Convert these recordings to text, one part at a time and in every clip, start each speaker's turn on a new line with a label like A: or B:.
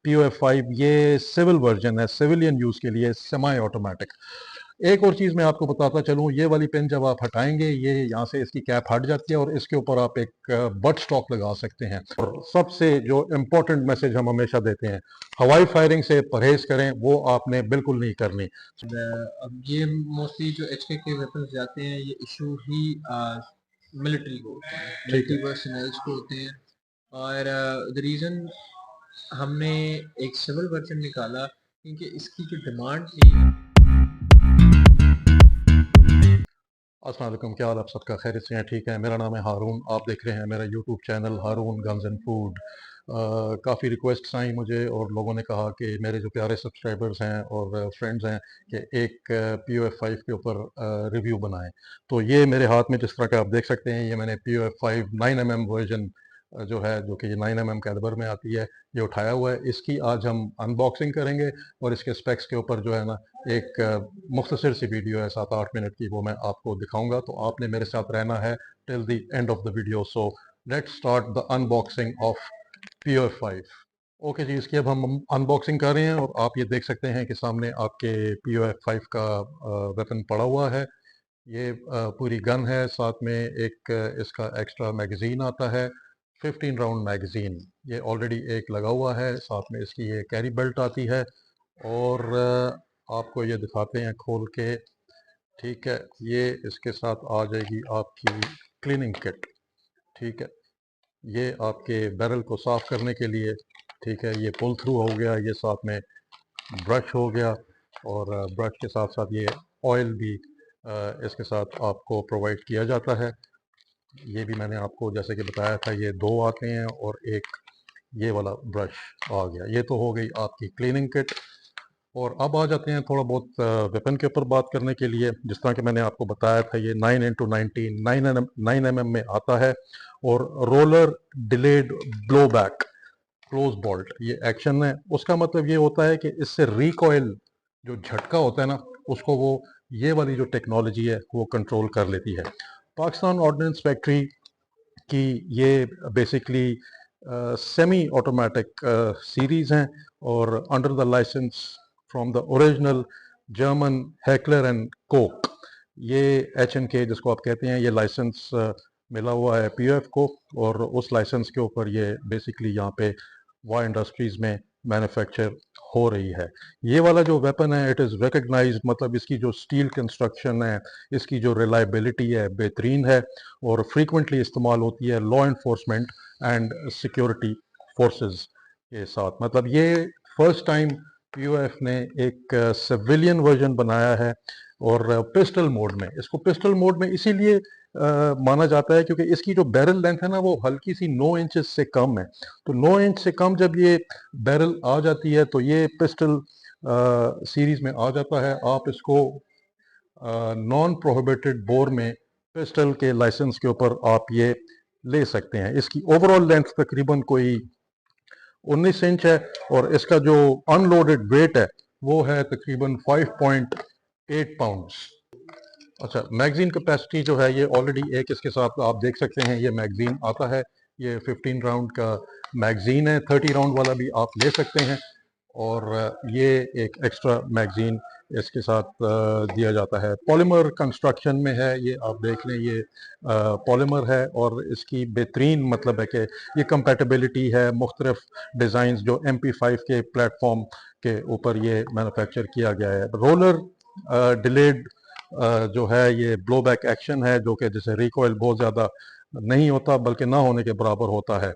A: POF5 ये civil version है, civilian use के लिए सेमी ऑटोमेटिक। एक और चीज़ मैं आपको बताता चलूँ, ये वाली पेन जब आप हटाएंगे ये यहाँ से इसकी कैप हट जाती है और इसके ऊपर आप एक बट स्टॉक लगा सकते हैं। और सबसे जो इम्पोर्टेंट मैसेज हम हमेशा देते हैं, हवाई फायरिंग से परहेज करें, वो आपने बिल्कुल नहीं करनी।
B: अब ये मोस्टली जो HK के वेपन्स जाते हैं ये इशू ही मिलिट्री को होते हैं, मिलिट्री पर्सनल्स को होते हैं। और द रीज़न हमने एक सिविल वर्जन निकाला क्योंकि इसकी जो डिमांड थी।
A: अस्सलाम वालेकुम, क्या हाल आप सबका? खैरियत से हैं? ठीक है। मेरा नाम है हारून, आप देख रहे हैं मेरा YouTube channel Haroon guns and food. काफ़ी रिक्वेस्ट्स आई मुझे और लोगों ने कहा कि मेरे जो प्यारे सब्सक्राइबर्स हैं और फ्रेंड्स हैं कि एक POF5 के ऊपर रिव्यू बनाएं। तो ये मेरे हाथ में जिस तरह का आप देख सकते हैं, ये मैंने POF5 9mm वर्जन जो है, जो कि ये 9mm कैलिबर में आती है, ये उठाया हुआ है। इसकी आज हम अनबॉक्सिंग करेंगे और इसके स्पेक्स के ऊपर जो है ना एक मुख्तसर सी वीडियो है 7-8 मिनट की, वो मैं आपको दिखाऊंगा। तो आपने मेरे साथ रहना है till the end of the video. So let's start the unboxing of POF5। Okay जी, इसकी अब हम अनबॉक्सिंग कर रहे हैं और आप ये देख सकते हैं कि सामने आपके POF5 का वेपन पड़ा हुआ है। ये पूरी गन है, साथ में एक इसका एक्स्ट्रा मैगजीन आता है, 15 राउंड मैगजीन। ये ऑलरेडी एक लगा हुआ है, साथ में इसकी ये कैरी बेल्ट आती है। और आपको ये दिखाते हैं खोल के, ठीक है। ये इसके साथ आ जाएगी आपकी क्लीनिंग किट, ठीक है। ये आपके बैरल को साफ करने के लिए, ठीक है। ये पुल थ्रू हो गया, ये साथ में ब्रश हो गया और ब्रश के साथ साथ ये ऑयल भी इसके साथ आपको प्रोवाइड किया जाता है। ये भी मैंने आपको जैसे कि बताया था, ये दो आते हैं और एक ये वाला ब्रश आ गया। ये तो हो गई आपकी क्लीनिंग किट। और अब आ जाते हैं थोड़ा बहुत वेपन के ऊपर बात करने के लिए। जिस तरह कि मैंने आपको बताया था, ये 9x19 9mm में आता है और roller delayed blow back close bolt ये एक्शन है। उसका मतलब ये होता है कि इससे रिकॉइल जो झटका होता है ना, उसको वो ये वाली जो टेक्नोलॉजी है वो कंट्रोल कर लेती है। पाकिस्तान ऑर्डिनेंस फैक्ट्री की ये बेसिकली सेमी ऑटोमेटिक सीरीज़ हैं और under the licence from the original German Heckler and Koch. ये HNK जिसको आप कहते हैं, ये लाइसेंस मिला हुआ है POF को और उस लाइसेंस के ऊपर ये बेसिकली यहाँ पे वार इंडस्ट्रीज़ में मैन्युफैक्चर हो रही है। ये वाला जो वेपन है इट इज़ रिकग्नाइज्ड, मतलब इसकी जो स्टील कंस्ट्रक्शन है, इसकी जो रिलायबिलिटी है बेहतरीन है और फ्रीक्वेंटली इस्तेमाल होती है law enforcement and security forces के साथ। मतलब ये फर्स्ट टाइम POF ने एक सिविलियन वर्जन बनाया है और पिस्टल मोड में। इसको पिस्टल मोड में इसीलिए माना जाता है क्योंकि इसकी जो बैरल लेंथ है ना वो हल्की सी 9 इंचेस से कम है। तो 9 इंच से कम जब ये बैरल आ जाती है तो ये पिस्टल सीरीज में आ जाता है। आप इसको नॉन प्रोहिबिटेड बोर में पिस्टल के लाइसेंस के ऊपर आप ये ले सकते हैं। इसकी ओवरऑल लेंथ तकरीबन कोई 19 इंच है और इसका जो अनलोडेड वेट है वो है तकरीबन 5.8 पाउंड्स। अच्छा, मैगजीन कैपेसिटी जो है ये ऑलरेडी एक इसके साथ आप देख सकते हैं, ये मैगजीन आता है। ये 15 राउंड का मैगजीन है, 30 राउंड वाला भी आप ले सकते हैं। और ये एक एक्स्ट्रा मैगजीन इसके साथ दिया जाता है। पॉलीमर कंस्ट्रक्शन में है, ये आप देख लें, ये पॉलीमर है और इसकी बेहतरीन मतलब है कि ये कंपैटिबिलिटी है मुख्तलिफ डिज़ाइंस जो MP5 के प्लेटफॉर्म के ऊपर ये मैन्युफैक्चर किया गया है। रोलर डिलेड जो है ये ब्लो बैक एक्शन है, जो कि जैसे रिकॉइल बहुत ज़्यादा नहीं होता बल्कि ना होने के बराबर होता है।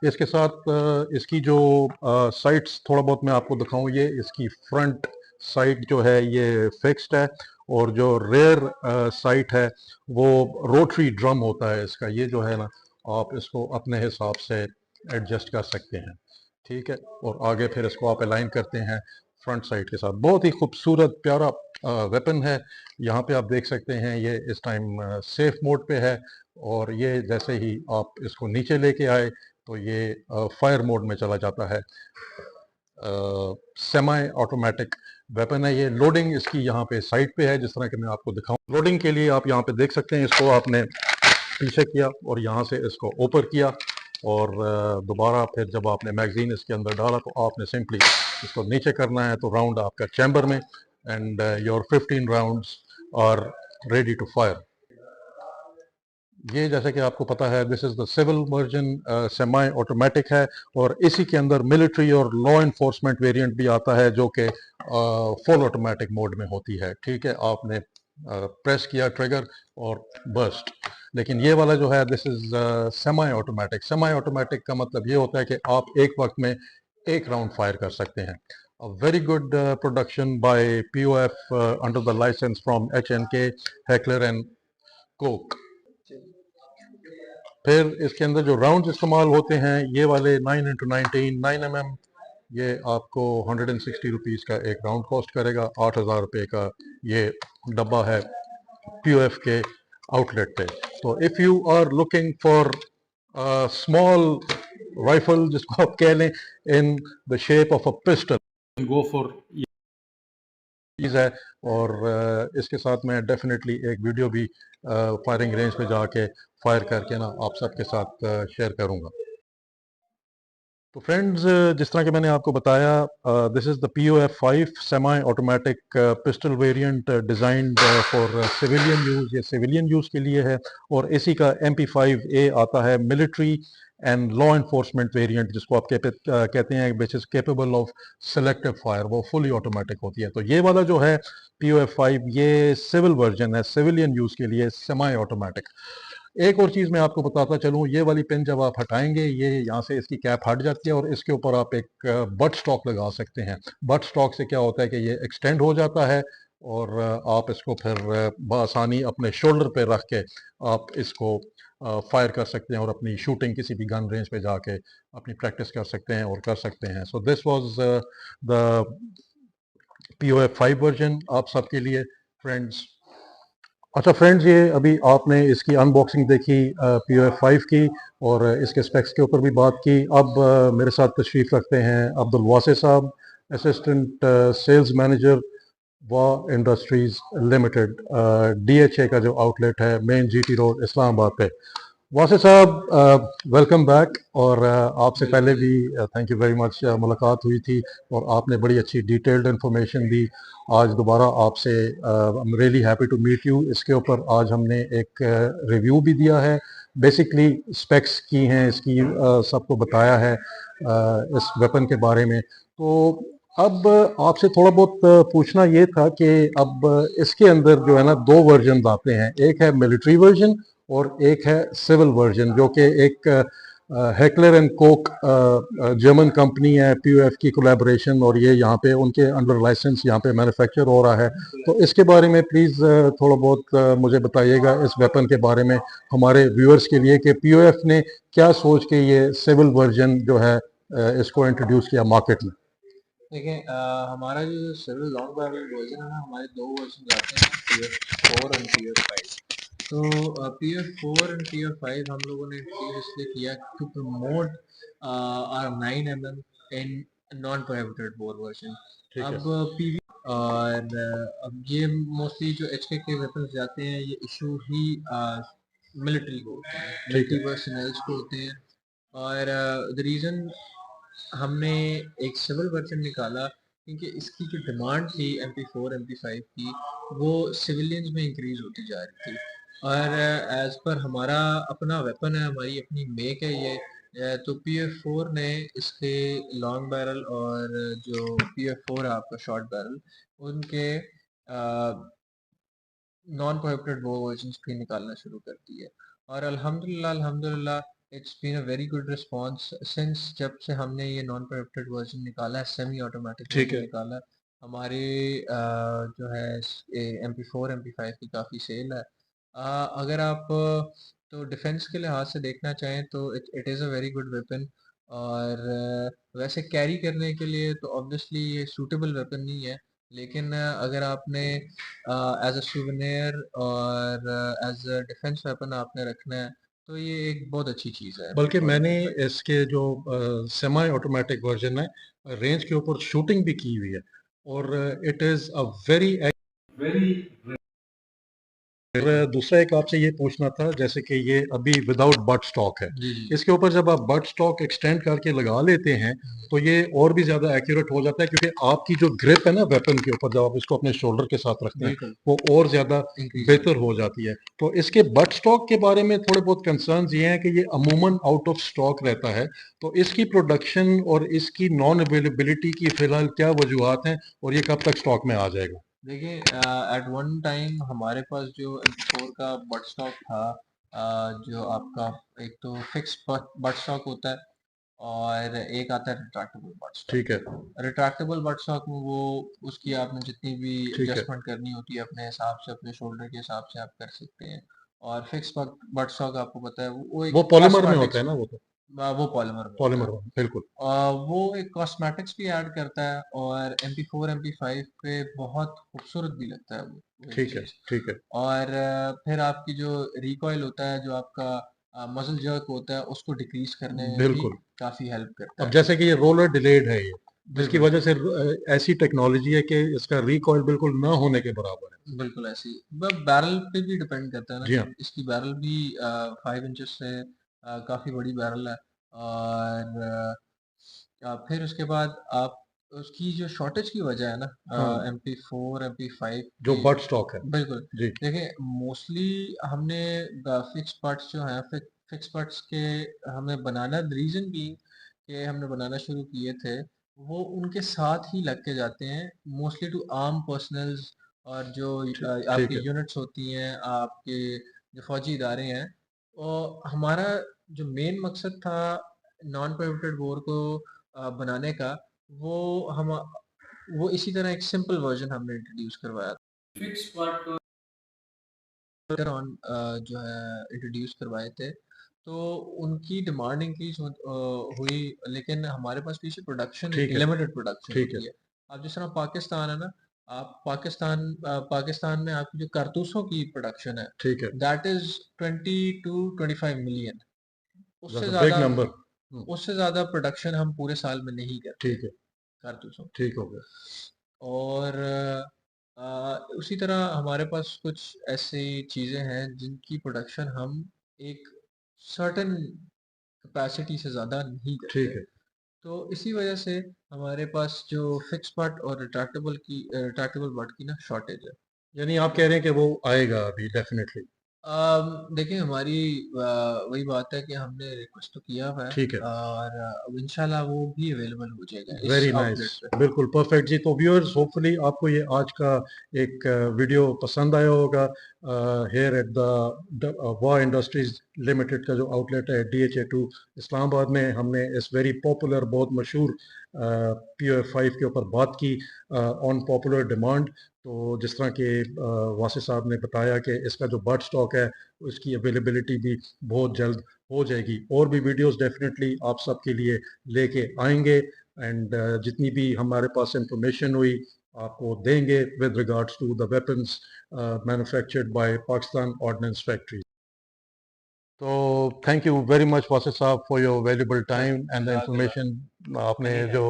A: इसके साथ इसकी जो साइट्स थोड़ा बहुत मैं आपको दिखाऊं, ये इसकी फ्रंट साइट जो है ये फिक्स्ड है और जो रेयर साइट है वो रोटरी ड्रम होता है इसका। ये जो है ना, आप इसको अपने हिसाब से एडजस्ट कर सकते हैं, ठीक है। और आगे फिर इसको आप अलाइन करते हैं फ्रंट साइड के साथ। बहुत ही खूबसूरत प्यारा वेपन है। यहाँ पे आप देख सकते हैं ये इस टाइम सेफ मोड पे है और ये जैसे ही आप इसको नीचे लेके आए तो ये फायर मोड में चला जाता है। सेमी ऑटोमेटिक वेपन है ये। लोडिंग इसकी यहाँ पे साइड पे है, जिस तरह कि मैं आपको दिखाऊं। लोडिंग के लिए आप यहाँ पे देख सकते हैं, इसको आपने पीछे किया और यहाँ से इसको ऊपर किया और दोबारा फिर जब आपने मैगज़ीन इसके अंदर डाला तो आपने सिंपली इसको नीचे करना है तो राउंड आपका चैम्बर में, and your 15 rounds are ready to fire. ये जैसे कि आपको पता है, this is the civil version, semi automatic है, और इसी के अंदर मिलिट्री और लॉ इन्फोर्समेंट वेरिएंट भी आता है जो कि फुल ऑटोमेटिक मोड में होती है। ठीक है, आपने प्रेस किया ट्रिगर और बर्स्ट। लेकिन ये वाला जो है this is semi automatic. Semi automatic का मतलब ये होता है कि आप एक वक्त में एक राउंड फायर कर सकते हैं। A very good production by POF under the license from HNK, Heckler and Koch। फिर इसके अंदर जो राउंड्स इस्तेमाल होते हैं ये वाले 9x19 9mm, ये आपको 160 रुपीज़ का एक राउंड कॉस्ट करेगा। 8,000 रुपये का ये डब्बा है POF के आउटलेट पे। तो if you are looking for small rifle जिसको आप कह लें in the shape of a pistol, go for चीज़ है। और इसके साथ मैं डेफिनेटली एक वीडियो भी फायरिंग रेंज पे जाके फायर करके ना आप सबके साथ शेयर करूंगा। तो फ्रेंड्स, जिस तरह कि मैंने आपको बताया, this is the POF 5 semi automatic pistol variant designed for civilian use. ये सिविलियन यूज़ के लिए है। और इसी का MP5A आता है military and law enforcement variant, जिसको आप कहते हैं which is capable of selective fire. वो फुली ऑटोमेटिक होती है। तो ये वाला जो है POF 5 ये सिविल वर्जन है, सिविलियन यूज़ के लिए सेमी ऑटोमेटिक। एक और चीज़ मैं आपको बताता चलूँ, ये वाली पिन जब आप हटाएंगे ये यहाँ से इसकी कैप हट जाती है और इसके ऊपर आप एक बट स्टॉक लगा सकते हैं। बट स्टॉक से क्या होता है कि ये एक्सटेंड हो जाता है और आप इसको फिर बआसानी अपने शोल्डर पे रख के आप इसको फायर कर सकते हैं और अपनी शूटिंग किसी भी गन रेंज पे जाके अपनी प्रैक्टिस कर सकते हैं और कर सकते हैं। So this was the POF 5 version आप सबके लिए फ्रेंड्स। अच्छा फ्रेंड्स, ये अभी आपने इसकी अनबॉक्सिंग देखी POF 5 की, और इसके स्पेक्स के ऊपर भी बात की। अब मेरे साथ तशरीफ़ रखते हैं अब्दुल वासे साहब, असिस्टेंट सेल्स मैनेजर वाह इंडस्ट्रीज़ लिमिटेड, DHA का जो आउटलेट है मेन GT रोड इस्लामाबाद पे। वासे साहब, वेलकम बैक। और आपसे पहले भी थैंक यू वेरी मच, मुलाकात हुई थी और आपने बड़ी अच्छी डिटेल्ड इन्फॉर्मेशन दी। आज दोबारा आपसे I am really happy to meet you. इसके ऊपर आज हमने एक रिव्यू भी दिया है, बेसिकली स्पेक्स की हैं इसकी, सबको बताया है इस वेपन के बारे में। तो अब आपसे थोड़ा बहुत पूछना ये था कि अब इसके अंदर जो है ना दो वर्जन आते हैं, एक है मिलिट्री वर्जन और एक है सिविल वर्जन, जो कि एक heckler and Coke German company है, POF की कोलैबोरेशन, और ये यहाँ पे उनके अंडर लाइसेंस यहाँ पे मैन्युफैक्चर हो रहा है। तो इसके बारे में प्लीज़ थोड़ा बहुत मुझे बताइएगा इस वेपन के बारे में हमारे व्यूअर्स के लिए, कि POF ने क्या सोच के ये सिविल वर्जन जो है इसको इंट्रोड्यूस किया मार्केट में।
B: देखिए, हमारा जो सिविल लॉन्ग बैरल वर्जन है ना, हमारे दो वर्जन आते हैं, PF4 एंड PF5। तो PF4 एंड PF5 हम लोगों ने इंट्रोड्यूस इसलिए किया to promote our 9mm in non prohibited bore version. अब PV और अब ये मोस्टली जो HK के वेपन्स जाते हैं ये इशू ही मिलिट्री को होते हैं, मिलिट्री पर्सनल्स को होते हैं। और द रीज़न हमने एक सिविल वर्जन निकाला क्योंकि इसकी जो डिमांड थी MP4 MP5 की वो सिविलियंस में इंक्रीज होती जा रही थी। और एज पर हमारा अपना वेपन है, हमारी अपनी मेक है ये, तो PF4 ने इसके लॉन्ग बैरल और जो PF4 है आपका शॉर्ट बैरल, उनके नॉन प्रोहिबिटेड वो वर्जन्स भी निकालना शुरू कर दी है। और अल्हम्दुलिल्लाह अल्हम्दुलिल्लाह it's been a very good response since जब से हमने ये नॉन प्रोहिबिटेड वर्जन निकाला है, सेमी ऑटोमेटिक वर्जन निकाला है। हमारे जो है MP4 MP5 की काफ़ी सेल है। अगर आप तो डिफेंस के लिहाज से देखना चाहें तो it is a very good weapon. और वैसे कैरी करने के लिए तो ऑब्वियसली ये सूटेबल वेपन नहीं है, लेकिन अगर आपने एज अ सुवेनियर और एज अ डिफेंस वेपन आपने रखना है तो ये एक बहुत अच्छी चीज़ है।
A: बल्कि मैंने इसके जो सेमी ऑटोमेटिक वर्जन है रेंज के ऊपर शूटिंग भी की हुई है, और इट इज़ अ वेरी फिर दूसरा एक आपसे ये पूछना था, जैसे कि ये अभी विदाउट बट स्टॉक है,
B: जी जी
A: इसके ऊपर जब आप बट स्टॉक एक्सटेंड करके लगा लेते हैं तो ये और भी ज्यादा एक्यूरेट हो जाता है, क्योंकि आपकी जो ग्रिप है ना वेपन के ऊपर, जब आप इसको अपने शोल्डर के साथ रखते हैं
B: बिल्कुल
A: वो और ज्यादा
B: इंक्रीज
A: बेहतर हो जाती है। तो इसके बट स्टॉक के बारे में थोड़े बहुत कंसर्न्स ये हैं कि ये अमूमन आउट ऑफ स्टॉक रहता है, तो इसकी प्रोडक्शन और इसकी नॉन अवेलेबिलिटी की फिलहाल क्या वजूहत हैं और ये कब तक स्टॉक में आ जाएगा?
B: देखिए एट वन टाइम हमारे पास जो M4 का बट स्टॉक था, जो आपका एक तो फिक्स बट स्टॉक होता है और एक आता है रिट्रैक्टेबल बट
A: ठीक है।
B: स्टॉक। रिट्रैक्टेबल बट स्टॉक में वो उसकी आपने जितनी भी
A: ठीक है।
B: एडजस्टमेंट करनी होती है अपने हिसाब से, अपने शोल्डर के हिसाब से आप कर सकते हैं। और फिक्स बट स्टॉक आपको पता है वो
A: वो
B: एक
A: पॉलीमर में होता है
B: कॉस्मेटिक्स,
A: ना, वो तो
B: वो पॉलीमर में होता
A: पॉलीमर
B: है।
A: में, बिल्कुल।
B: वो एक कॉस्मेटिक्स भी ऐड करता है और MP4 MP5 पे बहुत खूबसूरत भी लगता है वो एक
A: ठीक है।
B: चीज़।
A: ठीक है।
B: और फिर आपकी जो रिकॉइल होता है, जो आपका मसल जर्क होता है, उसको डिक्रीज करने में भी
A: बिल्कुल।
B: काफ़ी हेल्प करता
A: अब
B: है।
A: जैसे कि ये रोलर डिलेड है ये, जिसकी
B: बिल्कुल
A: वजह से ऐसी टेक्नोलॉजी है कि इसका रिकॉइल बिल्कुल ना होने के बराबर है।
B: बिल्कुल ऐसी बैरल पे भी डिपेंड करता है ना
A: जी हाँ।
B: कि इसकी बैरल भी 5 इंचेस से काफ़ी बड़ी बैरल है। और फिर उसके बाद आप उसकी जो शॉर्टेज की वजह है ना,
A: हाँ,
B: MP4 MP5
A: जो
B: की।
A: बट स्टॉक है।
B: बिल्कुल।
A: जी।
B: देखिए मोस्टली हमने फिक्स पार्ट्स जो हैं, फिक्स पार्ट्स के हमें बनाना, रीज़न भी कि हमने बनाना शुरू किए थे, वो उनके साथ ही लग के जाते हैं मोस्टली टू आर्म पर्सनल्स। और जो
A: ठीक
B: आपकी
A: है।
B: यूनिट्स होती हैं, आपके जो फौजी इदारे हैं, और हमारा जो मेन मकसद था नॉन प्रोहिबिटेड वॉर को बनाने का, वो हम वो इसी तरह एक सिंपल वर्जन हमने इंट्रोड्यूस करवाया फिक्स पार्ट को ऑन जो है इंट्रोड्यूस करवाए थे। तो उनकी डिमांड इंक्रीज हुई, लेकिन हमारे पास पीछे प्रोडक्शन, एक
A: ठीक है।
B: लिमिटेड प्रोडक्शन
A: ठीक है।
B: होती है। अब जिस तरह पाकिस्तान है ना, आप पाकिस्तान में आपकी जो कारतूसों की प्रोडक्शन है,
A: ठीक है।
B: That is 20 to 25 million. उससे
A: बिग
B: ज़्यादा
A: नंबर।
B: उससे ज़्यादा प्रोडक्शन हम पूरे साल में नहीं करते
A: ठीक है।
B: कारतूसों की।
A: ठीक हो गया।
B: और उसी तरह हमारे पास कुछ ऐसी चीज़ें हैं जिनकी प्रोडक्शन हम एक सर्टेन कैपेसिटी से ज़्यादा नहीं करते।
A: ठीक है।
B: तो इसी वजह से हमारे पास जो फिक्स पार्ट और रिट्रैक्टेबल पार्ट की ना शॉर्टेज है।
A: यानी आप कह रहे हैं कि वो आएगा अभी डेफिनेटली?
B: देखिए हमारी वही बात है कि हमने रिक्वेस्ट तो किया हुआ है,
A: ठीक है।
B: और अब इंशाल्लाह वो भी अवेलेबल हो जाएगा इस
A: वेरी नाइस।
B: आउटलेट पे।
A: बिल्कुल परफेक्ट जी। तो व्यूअर्स, होपफुली आपको ये आज का एक वीडियो पसंद आया होगा। हेयर एट द वाह इंडस्ट्रीज लिमिटेड का जो आउटलेट है DHA2 इस्लामाबाद में, हमने इस वेरी पॉपुलर, बहुत मशहूर POF5 के ऊपर बात की ऑन पॉपुलर डिमांड। तो जिस तरह के वासिफ साहब ने बताया कि इसका जो बर्ड स्टॉक है उसकी अवेलेबिलिटी भी बहुत जल्द हो जाएगी, और भी वीडियोस डेफिनेटली आप सबके लिए लेके आएंगे। एंड जितनी भी हमारे पास इंफॉर्मेशन हुई आपको देंगे with regards to the weapons manufactured by Pakistan ordnance factory. तो thank you very much Wasif साहब for your valuable time and the
B: जज़ाकल्लाह।
A: इंफॉर्मेशन आपने जो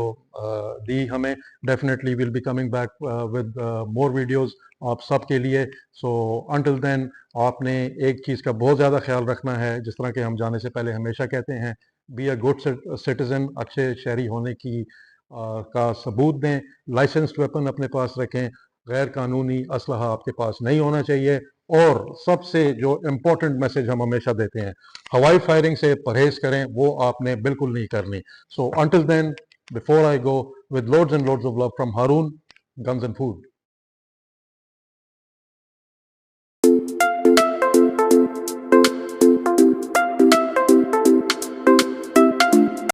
A: दी हमें। Definitely will be coming back with more videos आप सब के लिए। सो अंटिल देन आपने एक चीज़ का बहुत ज़्यादा ख्याल रखना है, जिस तरह के हम जाने से पहले हमेशा कहते हैं, बी अ गुड सिटीज़न, अच्छे शहरी होने की का सबूत दें, लाइसेंस्ड वेपन अपने पास रखें, गैर कानूनी असलहा आपके पास नहीं होना चाहिए, और सबसे जो इम्पोर्टेंट मैसेज हम हमेशा देते हैं, हवाई फायरिंग से परहेज करें, वो आपने बिल्कुल नहीं करनी। So until then, before I go, with loads and loads of love from Haroon, guns and food.